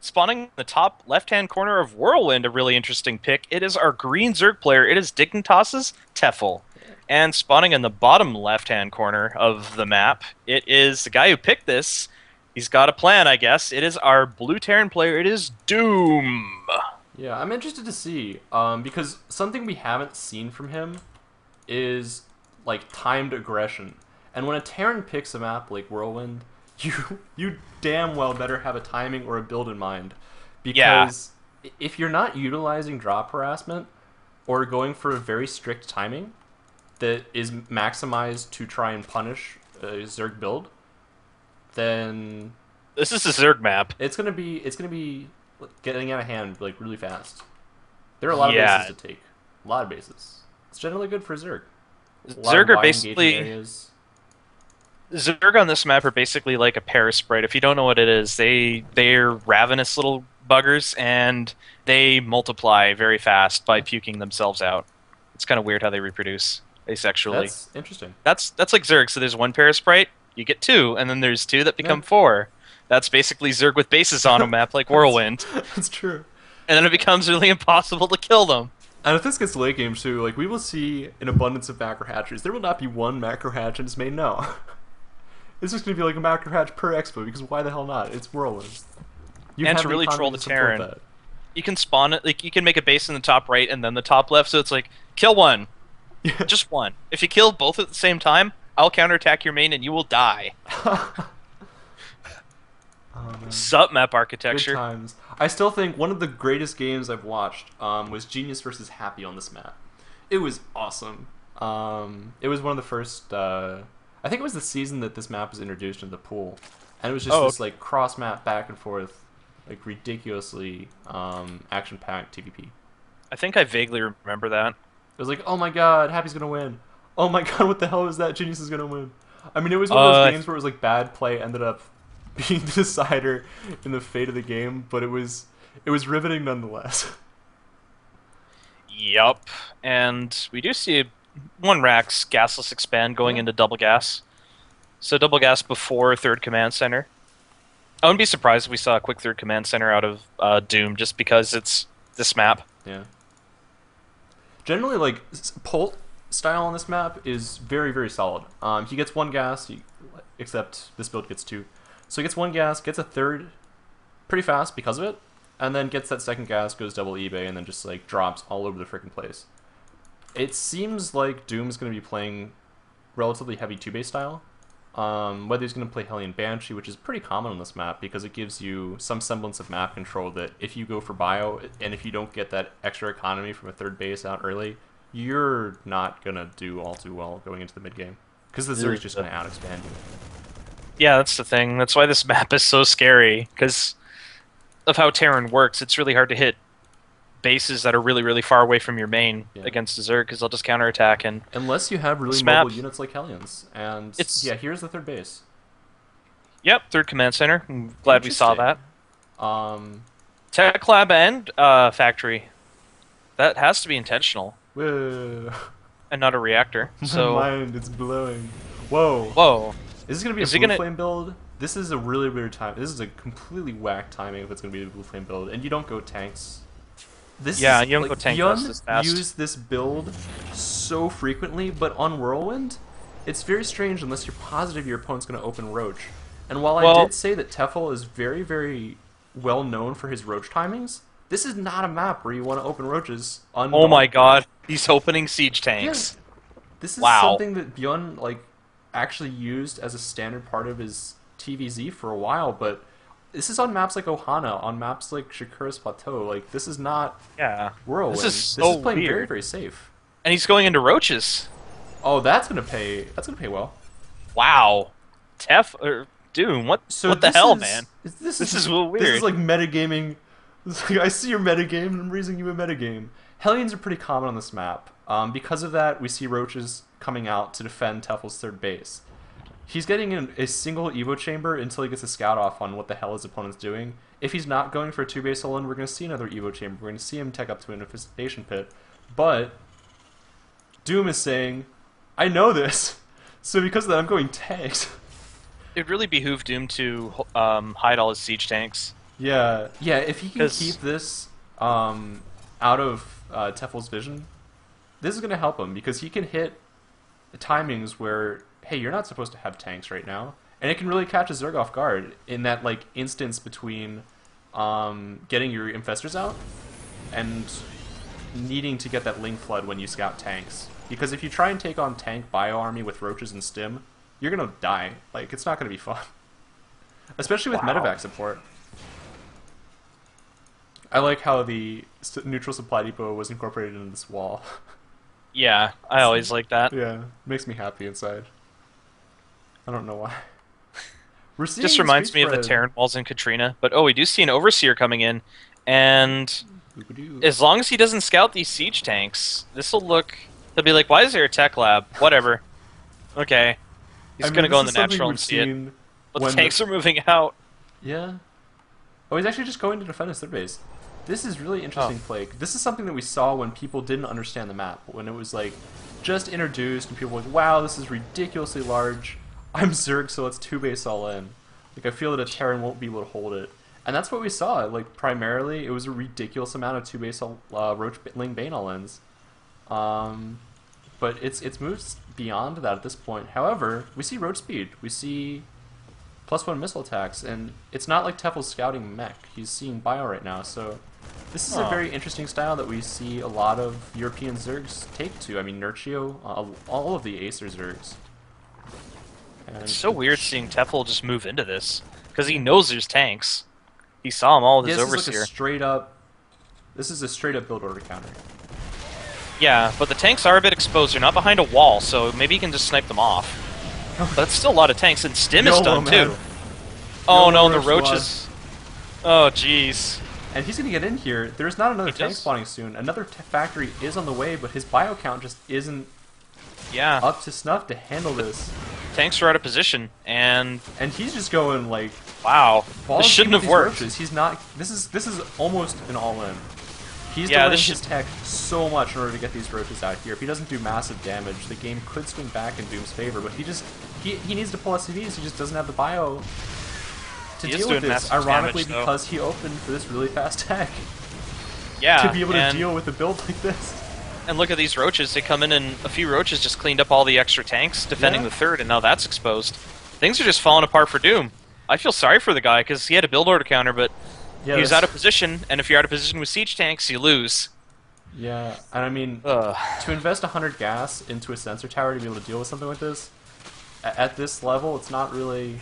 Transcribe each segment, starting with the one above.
Spawning in the top left-hand corner of Whirlwind, a really interesting pick. It is our green Zerg player. It is Dignitas's Tefel. And spawning in the bottom left-hand corner of the map, it is the guy who picked this. He's got a plan, I guess. It is our blue Terran player. It is Ddooomm. Yeah, I'm interested to see, because something we haven't seen from him is like timed aggression. And when a Terran picks a map like Whirlwind, you damn well better have a timing or a build in mind, Yeah, because if you're not utilizing drop harassment or going for a very strict timing that is maximized to try and punish a Zerg build, then this is a Zerg map. it's gonna be getting out of hand like really fast. There are a lot of Yeah, bases to take. A lot of bases. It's generally good for Zerg. A lot of Zerg are wide engaging basically areas. Zerg on this map are basically like a Parasprite. If you don't know what it is, they're ravenous little buggers, and they multiply very fast by puking themselves out. It's kind of weird how they reproduce asexually. That's interesting. That's like Zerg. So there's one Parasprite, you get two, and then there's two that Yeah, become four. That's basically Zerg with bases on a map like that's, Whirlwind, that's true. and then it becomes really impossible to kill them. And if this gets to late game too, like we will see an abundance of macro hatcheries. There will not be one macro hatch in its main no. It's just gonna be like a macro hatch per expo because why the hell not? It's Whirlwind. You And have to the really economy troll to the support Terran, that. you can spawn it. Like you can make a base in the top right and then the top left. So it's like kill one, Yeah. just one. If you kill both at the same time, I'll counterattack your main and you will die. Oh, man. Sup map Good architecture. times. I still think one of the greatest games I've watched was Genius versus Happy on this map. It was awesome. It was one of the first. I think it was the season that this map was introduced into the pool, and it was just Oh, this like cross map back and forth, like ridiculously action packed TVP. I think I vaguely remember that. It was like, oh my god, Happy's gonna win. Oh my god, what the hell is that? Genius is gonna win. I mean, it was one of those games where it was like bad play ended up being the decider in the fate of the game, but it was riveting nonetheless. Yup. And we do see one Rax gasless expand going Yeah. into double gas. So double gas before third command center. I wouldn't be surprised if we saw a quick third command center out of Ddooomm just because it's this map. Yeah. Generally, like Pult style on this map is very very solid. He gets one gas, except this build gets two. So he gets one gas, gets a third pretty fast because of it, and then gets that second gas, goes double eBay, and then just like drops all over the freaking place. It seems like Doom's going to be playing relatively heavy 2-base style. Whether he's going to play Hellion Banshee, which is pretty common on this map because it gives you some semblance of map control that if you go for bio, and if you don't get that extra economy from a third base out early, you're not going to do all too well going into the mid game. Because the Zerg's just going to out-expand you. Yeah, that's the thing. That's why this map is so scary, because of how Terran works. It's really hard to hit bases that are really, really far away from your main Yeah. against a Zerg, because they'll just counterattack. And Unless you have really This mobile map- units like Hellions. And It's- yeah, here's the third base. yep, third command center. I'm glad we saw that. Interesting. Tech lab and factory. That has to be intentional Whoa. and not a reactor. My So, mind, it's blowing. Whoa. whoa. Is this going to be Is a he blue gonna- flame build? This is a really weird time. This is a completely whack timing if it's going to be a blue flame build. And you don't go tanks. This Yeah, is, you don't like, go tank Yun dust this fast. use this build so frequently, but on Whirlwind, it's very strange unless you're positive your opponent's going to open Roach. And while I Well- did say that Tefel is very, very well known for his Roach timings, this is not a map where you want to open Roaches on. Oh my god. He's opening siege Yeah. tanks. This is Wow. something that Bjorn like actually used as a standard part of his TvZ for a while, but this is on maps like Ohana, on maps like Shakura's Plateau. Like this is not Yeah. Whirlwind. This is so playing very weird. very safe. And he's going into roaches. Oh, that's gonna pay. That's gonna pay well. Wow. Ddooomm, what the this hell, is- man? This is a little This is weird. like metagaming. It's like, I see your metagame and I'm raising you a metagame. Hellions are pretty common on this map. Because of that, we see Roaches coming out to defend Tefel's third base. He's getting a single Evo chamber until he gets a scout off on what the hell his opponent's doing. If he's not going for a 2-base hold-in, we're going to see another Evo chamber. We're going to see him tech up to an infestation pit. But Ddooomm is saying, I know this, so because of that, I'm going tanks. It'd really behoove Ddoom to hide all his siege tanks. Yeah, yeah. If he can 'Cause- keep this out of Tefel's vision, this is going to help him because he can hit the timings where, hey, you're not supposed to have tanks right now, and it can really catch a Zerg off guard in that like instance between getting your infestors out and needing to get that link flood when you scout tanks. Because if you try and take on tank bio army with roaches and stim, you're gonna die. Like, it's not gonna be fun, especially with medevac support. I like how the neutral supply depot was incorporated into this wall. Yeah, I always like that. Yeah, makes me happy inside. I don't know why. We're seeing Just reminds me of the spread. Terran walls in Katrina. But oh, we do see an Overseer coming in, and Doo-ba-doo. as long as he doesn't scout these siege tanks, this will look. He'll be like, "Why is there a tech lab? Whatever." Okay, he's I mean, gonna go in this the is something natural we've and see it. seen But the when tanks are moving out. Yeah. Oh, he's actually just going to defend his third base. This is really interesting, Flake. This is something that we saw when people didn't understand the map. When it was, like, just introduced and people were like, wow, this is ridiculously large. I'm Zerg, so let's 2-base all in. Like, I feel that a Terran won't be able to hold it. And that's what we saw. Like, primarily, it was a ridiculous amount of 2-base Roach Ling Bane all-ins. But it's moved beyond that at this point. However, we see road speed. We see +1 missile attacks, and it's not like Tefel's scouting mech. He's seeing bio right now, so this is a very interesting style that we see a lot of European Zergs take to. I mean, Nurchio, all of the Acer Zergs. And It's so weird seeing Tefel just move into this because he knows there's tanks. He saw them all with his this is Overseer. like a straight up. This is a straight up build order counter. Yeah, but the tanks are a bit exposed. They're not behind a wall, so maybe he can just snipe them off. But it's still a lot of tanks, and Stim is YOLO, done man. too. Oh YOLO no, the Roach roaches. Oh jeez. And he's gonna get in here. There's not another He tank does. spawning soon. Another factory is on the way, but his bio count just isn't Yeah, up to snuff to handle this. tanks are out of position, and And he's just going like wow, balls this shouldn't deep with have these worked. roaches. He's not. This is almost an all-in. He's Yeah, delaying this his tech so much in order to get these roaches out here. If he doesn't do massive damage, the game could swing back in Doom's favor. But he needs to pull SCVs. He just doesn't have the bio to He is deal doing with this. massive Ironically, damage, though. because he opened for this really fast tech Yeah, to be able to and, deal with a build like this. and look at these roaches. They come in, and a few roaches just cleaned up all the extra tanks defending Yeah. the third, and now that's exposed. Things are just falling apart for Doom. I feel sorry for the guy because he had a build order counter, but Yeah, he was that's- out of position, and if you're out of position with siege tanks, you lose. Yeah, and I mean, Ugh. to invest 100 gas into a sensor tower to be able to deal with something like this, at this level, it's not really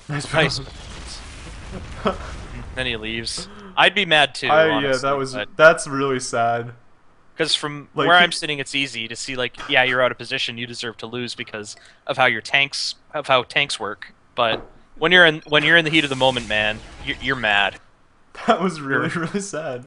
nice. Nice. Then he leaves. I'd be mad too. Yeah, that's really sad. Because from Like, where he- I'm sitting, it's easy to see. Like, yeah, you're out of position. You deserve to lose because of how how tanks work. But when you're in the heat of the moment, man, you're mad. That was really, really sad.